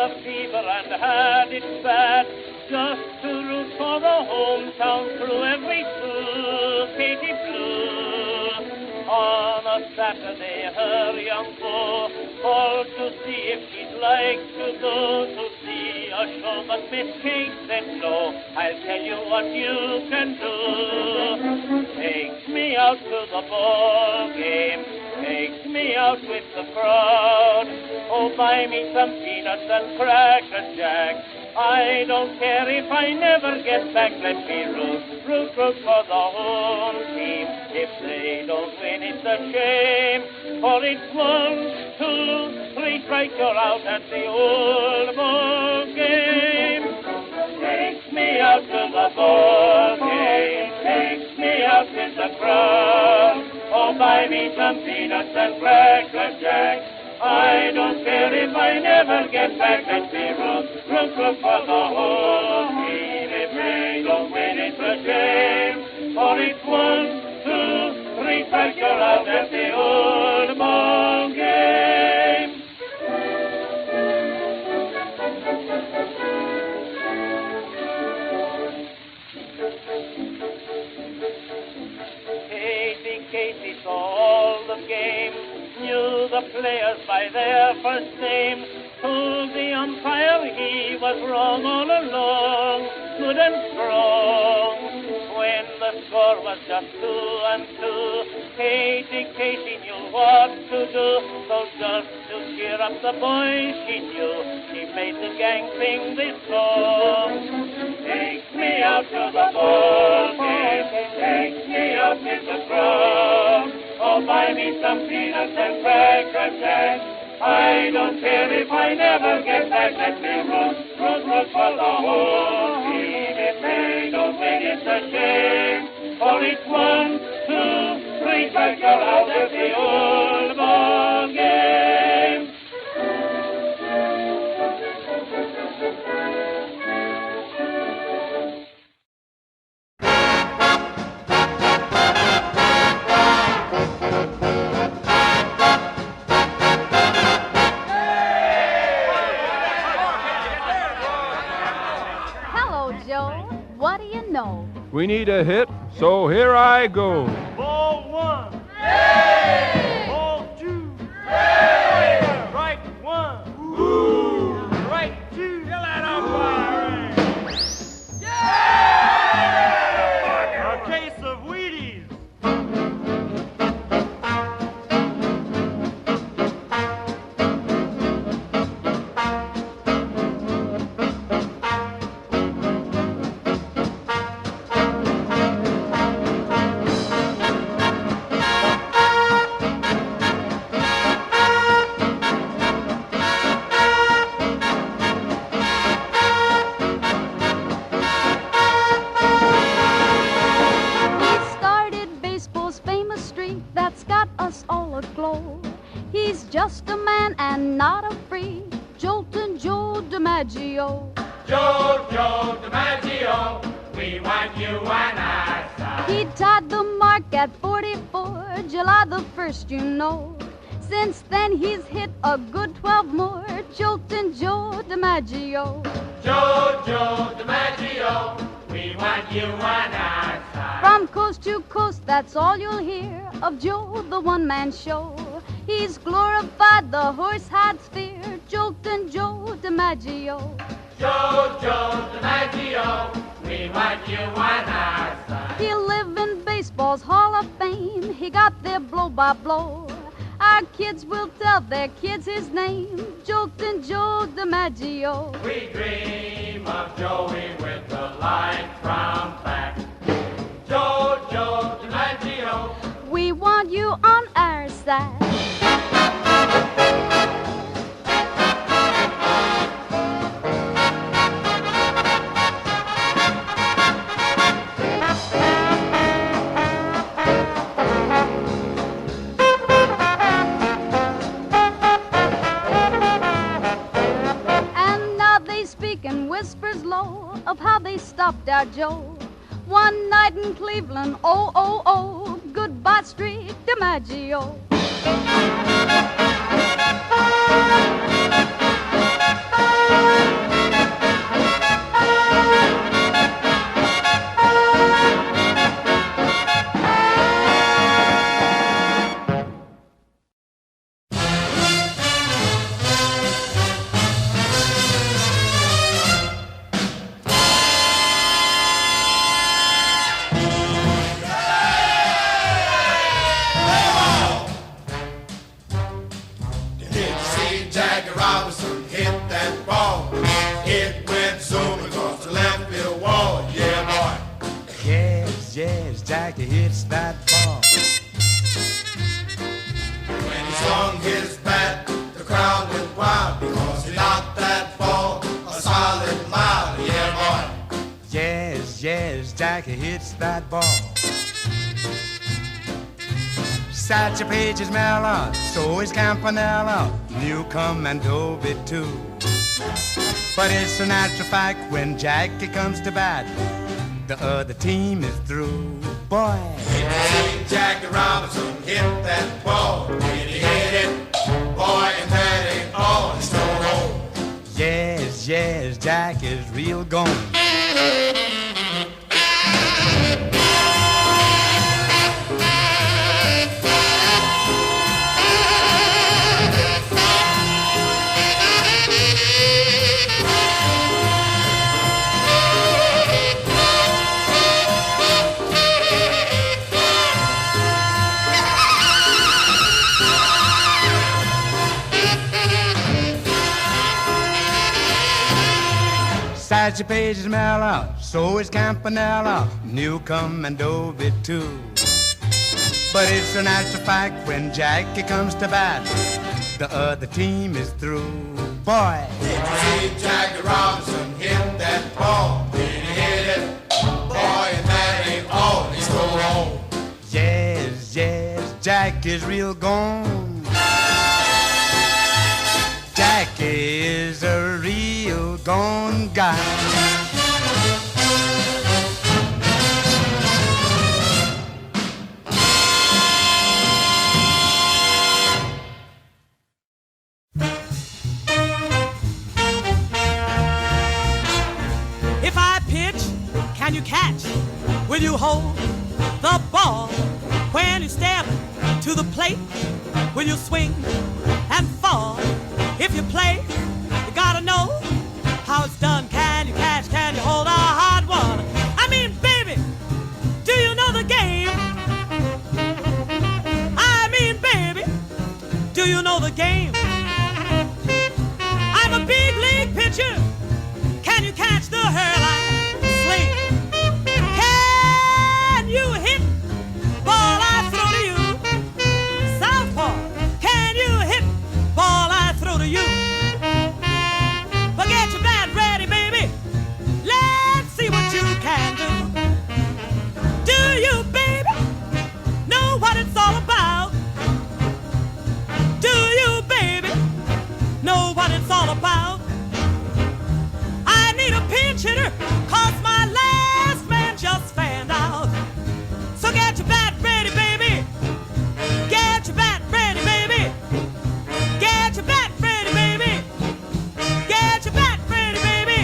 the fever and had it bad. Just to root for the hometown through every school, Katie Blue. On a Saturday, her young beau called to see if she'd like to go to see a show, but Miss Kate said no. I'll tell you what you can do. Takes me out to the ball game, takes me out with the crowd. Oh, buy me some peanuts and Cracker Jack. I don't care if I never get back. Let me root for the home team. If they don't win, it's a shame. For it's 1, 2, 3 strikes, you're out at the old ball game. Takes me out to the ball game, takes me out with the crowd. Oh, buy me some peanuts and Cracker Jack. I don't care if I never get back. Let me root for the whole team. If they don't win, it's a shame. For it's 1, 2, 3 strikes, you're out at the old ball game. Casey saw all the games, knew the players by their first name, told the umpire he was wrong all along, good and strong. When the score was just 2-2, Casey knew what to do, so just to cheer up the boys she knew, she made the gang sing this song. Takes me out to the ball game, takes me out with the crowd. Oh, buy me some peanuts and Cracker Jack. I don't care if I never get back. Let me root for the whole team. If they don't win, it's a shame. For it's 1, 2, 3 strikes, you're out at the old ball game. What do you know? We need a hit, so here I go. Ball 1. Hey! Ball 2. Hey! Strike 1. Ooh! Strike 2. Kill that umpire! Yeah! A case of Wheaties. Just a man and not a free, Joltin' Joe DiMaggio. Joe DiMaggio, we want you and I side. He tied the mark at 44, July the 1st, you know. Since then he's hit a good 12 more, Joltin' Joe DiMaggio. Joe DiMaggio, we want you and I side. From coast to coast, that's all you'll hear of Joe, the one-man show. He's glorified the horse-hide sphere, Joltin' Joe DiMaggio. Joe DiMaggio, we want you and I side. He'll live in baseball's Hall of Fame. He got there blow by blow. Our kids will tell their kids his name, Joltin' Joe DiMaggio. We dream of Joey with the light brown back. Joe DiMaggio, we want you on our side. In whispers low of how they stopped our Joe one night in Cleveland. Oh, oh, oh, goodbye street DiMaggio. It went zooming across the left field wall. Yeah, boy. Yes, yes, Jackie hits that ball. When he swung his bat, the crowd went wild because he knocked that ball a solid mile. Yeah, boy. Yes, yes, Jackie hits that ball. Satchel Paige is mellow, so is Campanella, Newcomb and Dobie too. But it's a natural fact when Jackie comes to bat, the other team is through. Boy, Seen Jackie Robinson hit that ball. Did he hit it? Boy, and that ain't all. He's thrown home. yes, yes, Jack is real gone. Satchel Paige is mellow, so is Campanella, Newcomb and Dobie too. But it's a natural fact when Jackie comes to bat, the other team is through. Boy, Did you see Jackie Robinson hit that ball? Did he hit it? Boy, and that ain't all. He's thrown home. yes, yes, Jack is real gone. Jackie is a real gone guy. If I pitch, can you catch? Will you hold the ball when you step to the plate? Will you swing and fall? If you play, you gotta know how it's done. Can you catch? Can you hold a hard one? I mean, baby, do you know the game? I mean, baby, do you know the game? I'm a big league pitcher. Can you catch the hairline sling? Can you hit ball I throw to you? Southpaw, can you hit ball I throw to you? But get your bat ready, baby. Let's see what you can do. Do you, baby, know what it's all about? Do you, baby, know what it's all about? I need a pinch hitter, 'cause my last man just fanned out. So get your bat ready, baby. Get your bat ready, baby. Get your bat ready, baby. Get your bat ready, baby.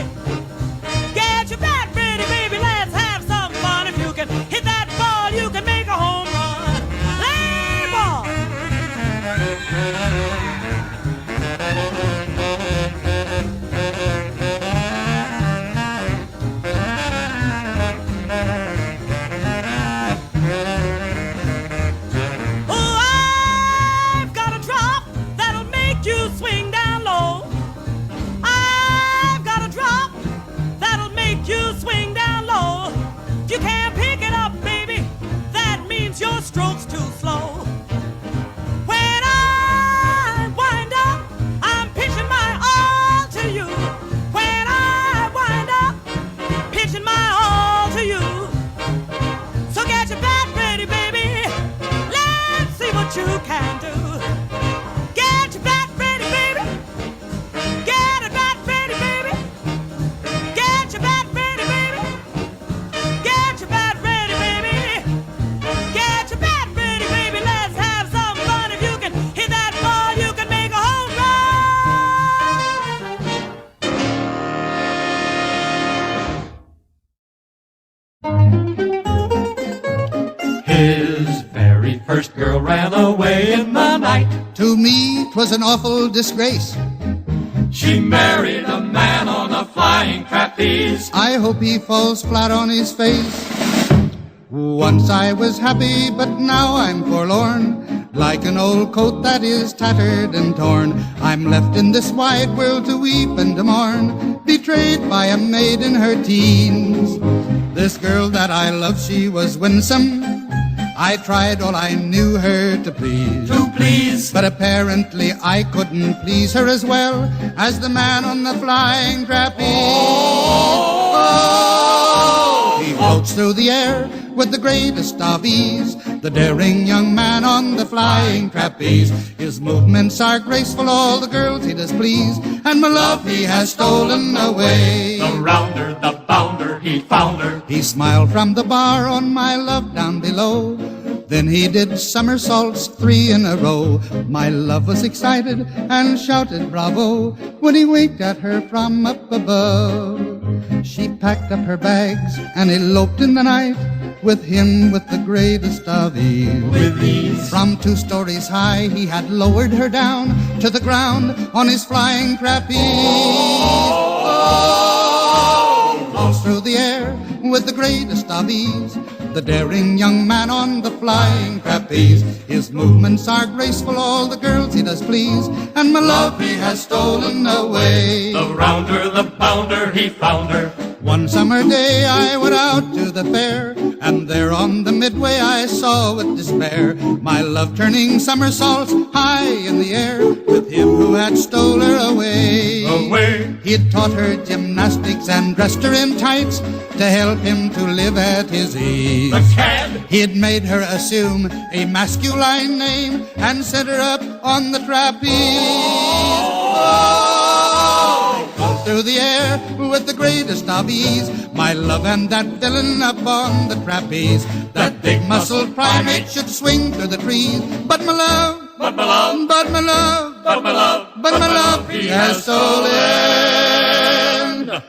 Get your bat ready, baby. Let's have some fun. If you can hit that ball, you can make a home run. Play ball. Oh, I've got a drop that'll make you swing down low. I've got a drop that'll make you swing down low. If you can't pick it up, baby, that means your stroke's too slow. When I wind up, I'm pitching my all to you. When I wind up, pitching my all to you. So get your bat ready, baby. Let's see what you can do. Get your bat ready, baby. Get a bat ready, baby. Get your bat ready, baby. Get your bat ready, baby. Get your bat ready, baby. Let's have some fun. If you can hit that ball, you can make a home run. His very first girl ran away in the night. To me, 'twas an awful disgrace. She married a man on a flying trapeze. I hope he falls flat on his face. Once I was happy, but now I'm forlorn. like an old coat that is tattered and torn. I'm left in this wide world to weep and to mourn, betrayed by a maid in her teens. This girl that I love, she was winsome. I tried all I knew her to please. But apparently I couldn't please her as well as the man on the flying trapeze. Oh, he floats through the air with the greatest of ease, the daring young man on the flying trapeze. His movements are graceful, all the girls he does please, and my love he has stolen away. The rounder, the bounder, he found her. He smiled from the bar on my love down below. Then he did somersaults 3 in a row. My love was excited and shouted bravo when he winked at her from up above. She packed up her bags and eloped in the night with him with the greatest of ease. With ease. From 2 stories high he had lowered her down to the ground on his flying trapeze. Oh, he floats through the air with the greatest of ease, the daring young man on the flying trapeze. His movements are graceful, all the girls he does please, and my love he has stolen away. The rounder, the bounder, he found her. One summer day I went out to the fair, and there on the midway I saw with despair my love turning somersaults high in the air with him who had stole her away. He'd taught her gymnastics and dressed her in tights to help him to live at his ease. The cad! He'd made her assume a masculine name and set her up on the trapeze. Oh, through the air with the greatest of ease, my love and that villain up on the trapeze. That big-muscled primate should swing through the trees, but my love, but my love, but my love, but my love, but my love he has stolen away.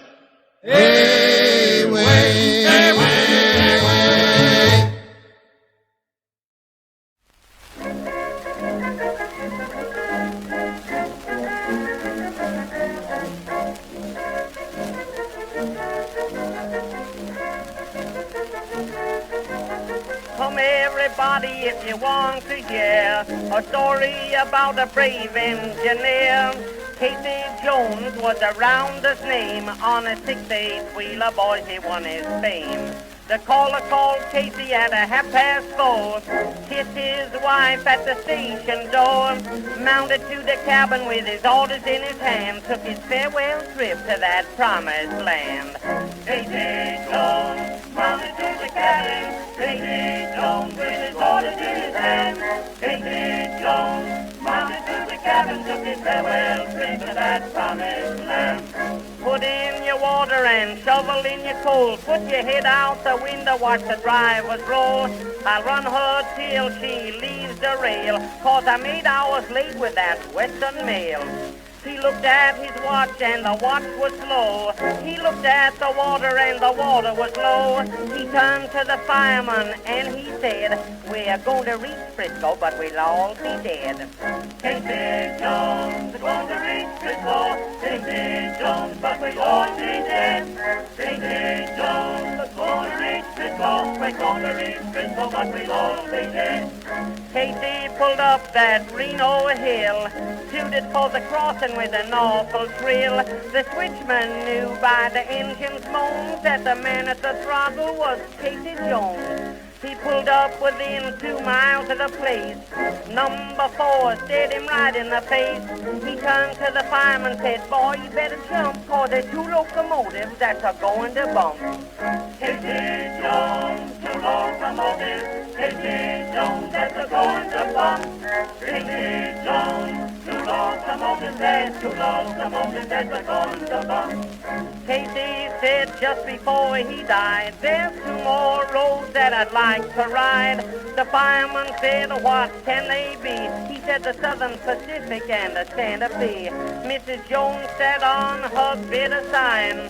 Come everybody if you want to hear a story about a brave engineer. Casey Jones was a rounder's name. On a 6/8 wheeler, boys, he won his fame. The caller called Casey at 4:30, kissed his wife at the station door, mounted to the cabin with his orders in his hand, took his farewell trip to that promised land. Casey Jones mounted to the cabin, Casey Jones with his orders in his hand. Casey Jones mounted to the cabin, took his farewell trip to that promised land. Put in your water and shovel in your coal. Put your head out the window, watch the drivers roll. I'll run her till she leaves the rail, 'cause I'm 8 hours late with that Western mail. He looked at his watch and the watch was slow. He looked at the water and the water was low. He turned to the fireman and he said, "We're going to reach Frisco, but we'll all be dead." Casey Jones, we're going to reach Frisco. Casey Jones, but we'll all be dead. Casey Jones, we're going to reach Frisco. We're going to reach Frisco, but we'll all be dead. Casey pulled up that Reno hill, tooted for the crossing with an awful thrill. The switchman knew by the engine's moans that the man at the throttle was Casey Jones. He pulled up within 2 miles of the place. Number 4 stared him right in the face. He turned to the fireman and said, "Boy, you better jump, 'cause there's 2 locomotives that's a-going to bump." Casey Jones, 2 locomotives. Casey Jones, that's a-going to bump. Casey Jones, 2 locomotives, there's 2 locomotives that's a-going to bump. Casey said just before he died, "There's 2 more roads that I'd like to ride." The fireman said, "What can they be?" He said, "The Southern Pacific and the Santa Fe." Mrs. Jones sat on her bed of sighing,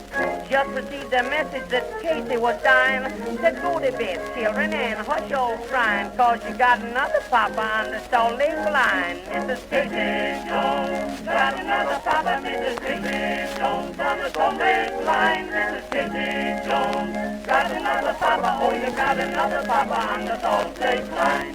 just received a message that Casey was dying. Said, "Go to bed, children, and hush your crying, 'cause you got another papa on the Salt Lake line." Mrs. Casey Jones got another papa, Mrs. Casey Jones on the Salt Lake line. Mrs. Casey Jones got another papa, oh, you got another papa on the Salt Lake line.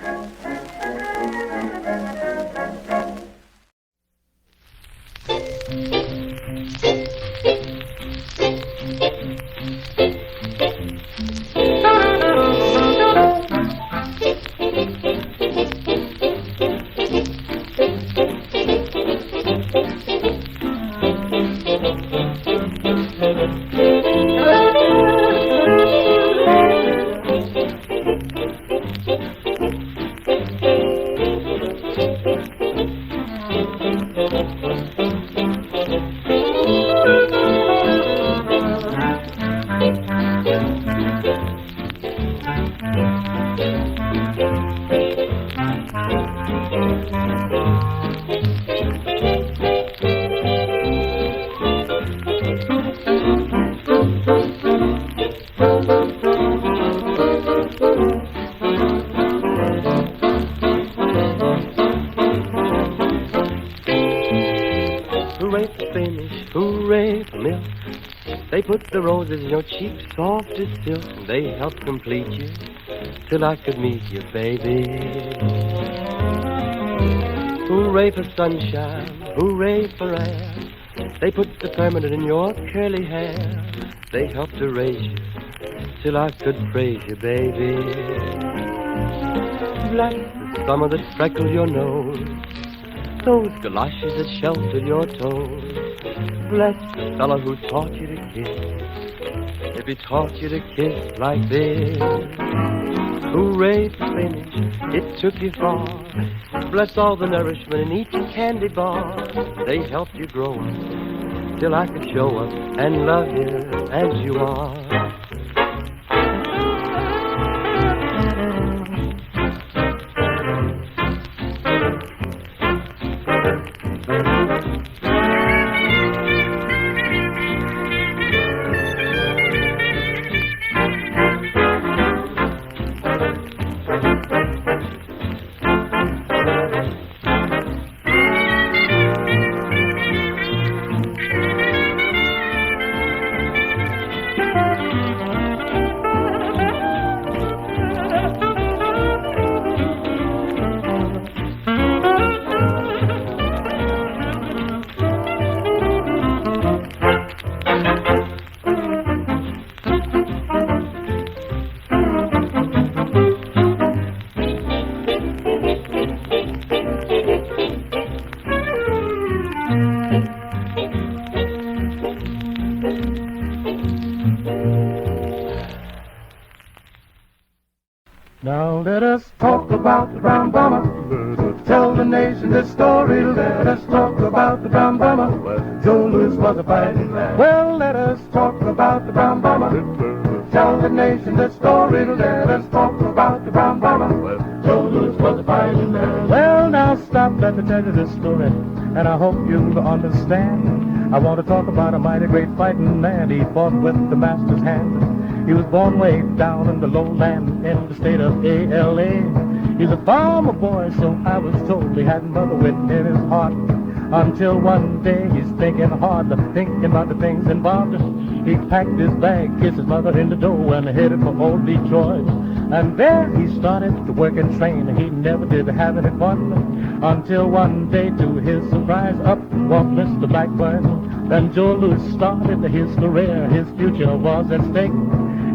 Hooray for finish, hooray for milk. They put the roses in your cheeks, soft as silk. They help complete you till I could meet you, baby. Hooray for sunshine, hooray for air. They put the permanent in your curly hair. They help to raise you till I could praise you, baby. Bless the summer that freckled your nose, those galoshes that sheltered your toes. Bless the fellow who taught you to kiss, if he taught you to kiss like this. Hooray for finish, it took you far. Bless all the nourishment in each candy bar. They helped you grow up till I could show up and love you as you are. Now let us talk about the brown bomber. Tell the nation this story. Let us talk about the brown bomber. Joe Louis was a fighting man. Well, let us talk about the brown bomber. Tell the nation this story. Let us talk about the brown bomber. Joe Louis was a fighting man. Well, now stop, let me tell you this story, and I hope you'll understand. I want to talk about a mighty great fighting man. He fought with the master's hand. He was born way down in the lowland in the state of ALA. He's a farmer boy, so I was told he had mother wit in his heart. Until one day he's thinking hard, thinking about the things involved. He packed his bag, kissed his mother in the door, and headed for old Detroit. And there he started to work and train. He never did have any fun, until one day, to his surprise, up walked Mr. Blackburn. Then Joe Louis started his career. His future was at stake.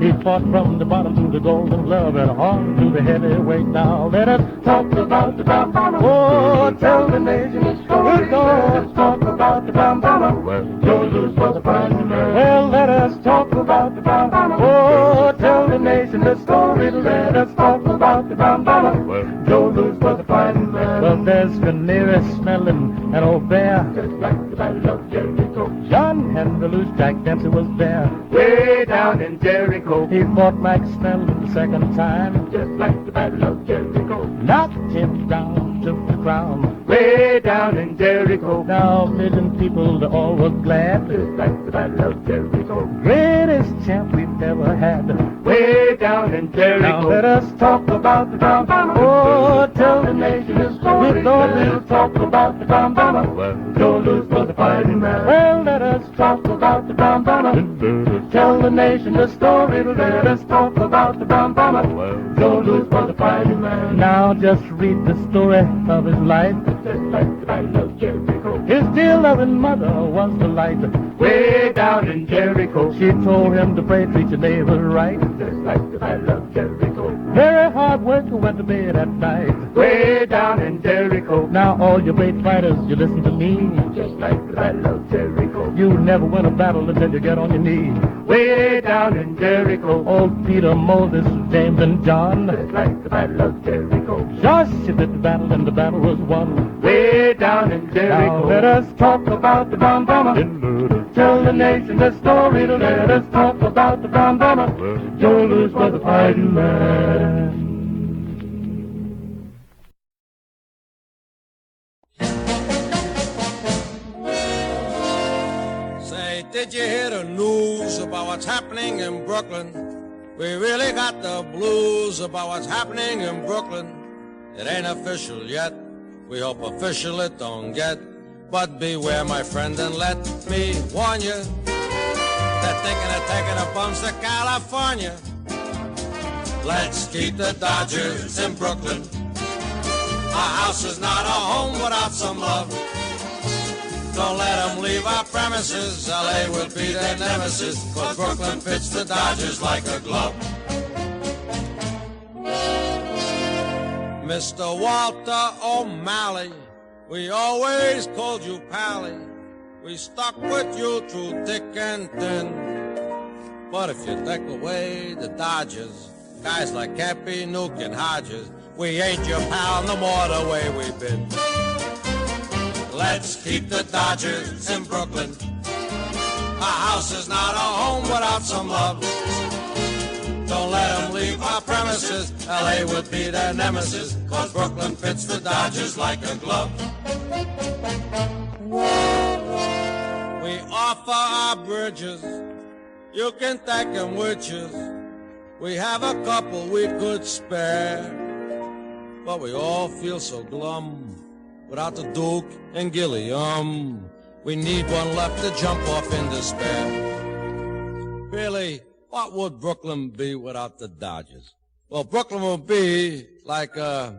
He fought from the bottom to the Golden Glove and on to the heavyweight. Now let us talk about the brown bomber. Oh, tell the nation the story. Let's talk about the brown bomber. Joe Louis was a fighting man. Well, let us talk about the brown bomber. Oh, tell the nation the story. Let us talk about the brown bomber. Joe Louis was a fighting man. Well, there's Canary Snelling and Old Bear, just like the Battle of Jericho. John Henry Luce, Jack Dempsey was there, way down in Jericho. He fought Max Snelling the second time, just like the Battle of Jericho. Knocked him down, took the crown, way down in Jericho. Now, million people, they all was glad, just like the Battle of Jericho. Greatest champ we've ever had, way down in Jericho. Now let us talk about the brown bomber. Oh, tell the nation the story. We thought we'll talk about the brown bomber. Joe Louis was a fighting man. Well, let us talk about the brown bomber. Tell the nation the story. Let us talk about the brown bomber. Joe Louis was a fighting man. Now just read the story of his life, just like the Battle of Jericho. His dear loving mother was the light, way down in Jericho. She told him to pray, treat your neighbor right, just like the Battle of Jericho. Very hard work who went to bed at night, way down in Jericho. Now all you great fighters, you listen to me, just like the Battle of Jericho. You never win a battle until you get on your knees, way down in Jericho. Old Peter, Moses, James, and John, just like the Battle of Jericho. Joshua did the battle and the battle was won, way down in Jericho. Now let us talk about the brown bomber. Tell the nation the story. Let us talk about the brown bomber. Joe Louis was a fighting man. Say, did you hear the news about what's happening in Brooklyn? We really got the blues about what's happening in Brooklyn. It ain't official yet. We hope official it don't get. But beware, my friend, and let me warn you. They're thinking of taking the bums to California. Let's keep the Dodgers in Brooklyn. Our house is not a home without some love. Don't let them leave our premises. L.A. will be their nemesis, 'cause Brooklyn fits the Dodgers like a glove. Mr. Walter O'Malley, we always called you Pally. We stuck with you through thick and thin. But if you take away the Dodgers, guys like Cappy, Nuke, and Hodges, we ain't your pal no more the way we've been. Let's keep the Dodgers in Brooklyn. Our house is not a home without some love. Don't let them leave our premises. L.A. would be their nemesis, 'cause Brooklyn fits the Dodgers like a glove. We offer our bridges. You can take them with you. We have a couple we could spare. But we all feel so glum without the Duke and Gilliam. We need one left to jump off in despair. Really, what would Brooklyn be without the Dodgers? Well, Brooklyn would be like a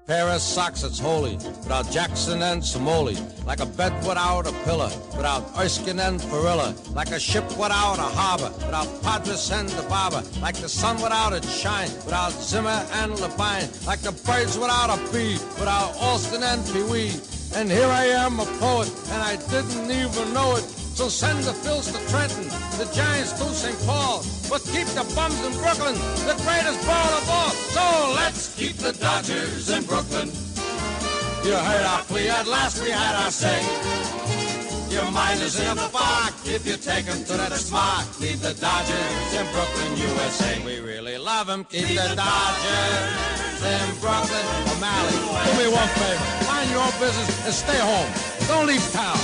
pair of socks that's holy, without Jackson and Somoli, like a bed without a pillar, without Erskine and Farilla, like a ship without a harbor, without Padres and the Barber, like the sun without its shine, without Zimmer and Levine, like the birds without a bee, without Alston and Pee-wee. And here I am, a poet, and I didn't even know it. So send the Phils to Trenton, the Giants to St. Paul, but keep the bums in Brooklyn, the greatest ball of all. So let's keep the Dodgers in Brooklyn. You heard our plea, at last we had our say. Your mind is in a fog if you take them to that smart. Keep the Dodgers in Brooklyn, USA. We really love them. Keep the Dodgers in Brooklyn. O'Malley, do me one favor. Mind your own business and stay home. Don't leave town.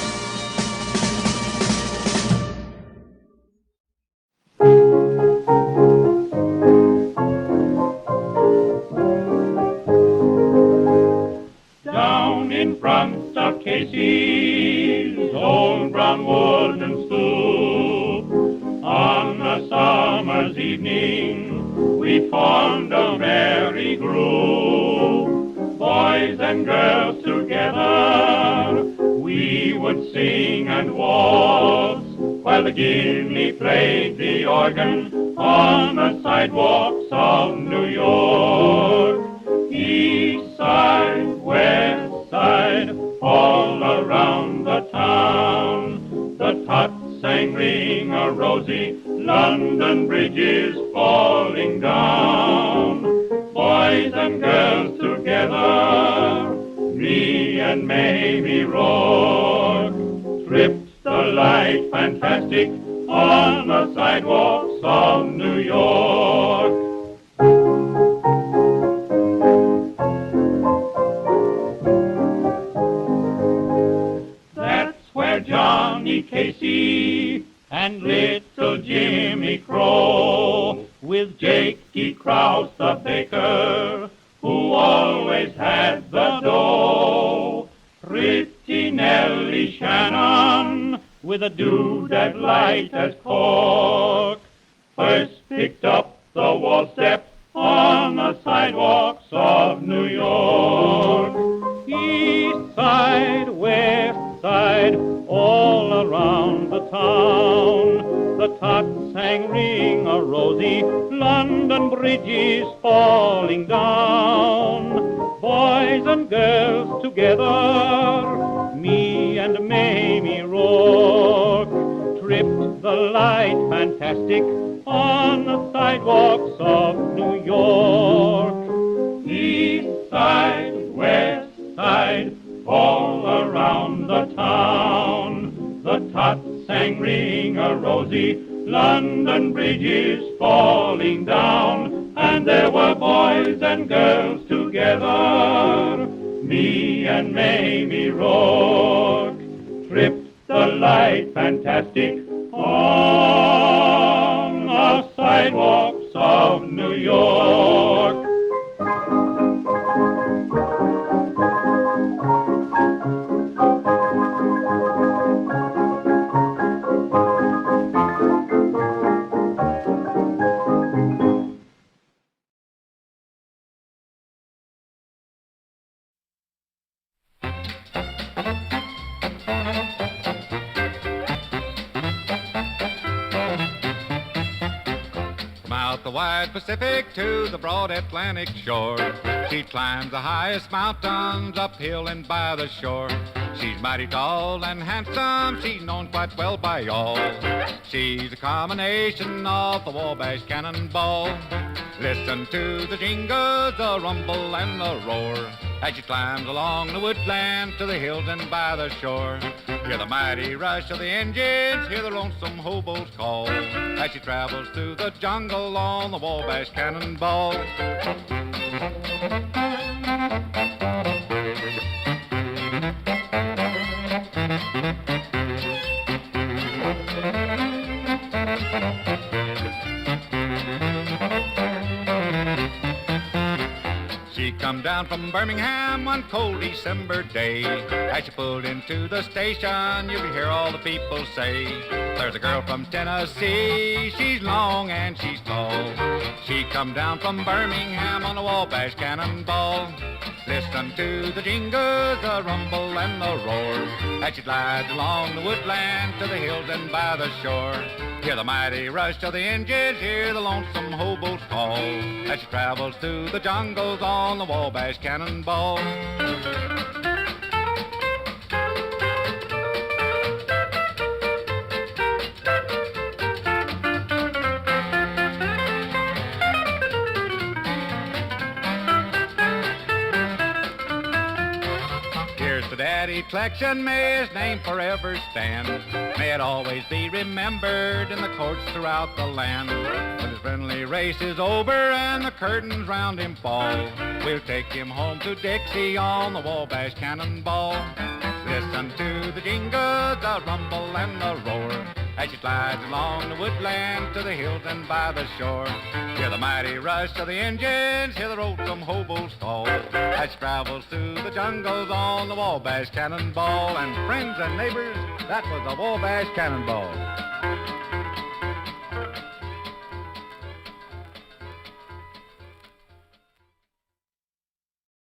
Down in front of Casey's old brown wooden stoop, on a summer's evening, we formed a merry group. Boys and girls together, we would sing and waltz, while the guinea played the organ on the sidewalks of New York. East side, west side, all around the town, the tots sang ring-a-rosy, London Bridge is falling down. Boys and girls together, me and Mamie Rourke, tripped the light fantastic on the sidewalks of New York. Johnny Casey and little Jimmy Crow, with Jakey Krause the baker, who always had the dough. Pretty Nellie Shannon, with a doodad light as cork, first picked up the wall step on the sidewalks of New York. East side, west side, all around the town. town. The tots sang ring-a-rosy, London Bridge is falling down. Boys and girls together, me and Mamie Rourke, tripped the light fantastic on the sidewalks of New York. East side, west side, all around the town. The tots sang ring-a-rosy, London Bridge is falling down. And there were boys and girls together, me and Mamie Rourke, tripped the light fantastic on the sidewalks of New York. Out the wide Pacific to the broad Atlantic shore, she climbs the highest mountains uphill and by the shore. She's mighty tall and handsome, she's known quite well by all. She's a combination of the Wabash Cannonball. Listen to the jingle, the rumble and the roar, as she climbs along the woodland to the hills and by the shore. Hear the mighty rush of the engines, hear the lonesome hobo's call, as she travels through the jungle on the Wabash Cannonball. She come down from Birmingham one cold December day. As she pulled into the station, you could hear all the people say, there's a girl from Tennessee, she's long and she's tall. She come down from Birmingham on a Wabash Cannonball. Listen to the jingle, the rumble and the roar, as she glides along the woodland to the hills and by the shore. Hear the mighty rush of the engines, hear the lonesome hobo's call, as she travels through the jungles on the Wabash Cannonball. Daddy collection, may his name forever stand. May it always be remembered in the courts throughout the land. When his friendly race is over and the curtains round him fall, we'll take him home to Dixie on the Wabash Cannonball. Listen to the jingle, the rumble and the roar, as she glides along the woodland to the hills and by the shore. Hear the mighty rush of the engines, hear the lonesome hobo's call, as she travels through the jungles on the Wabash Cannonball. And friends and neighbors, that was the Wabash Cannonball.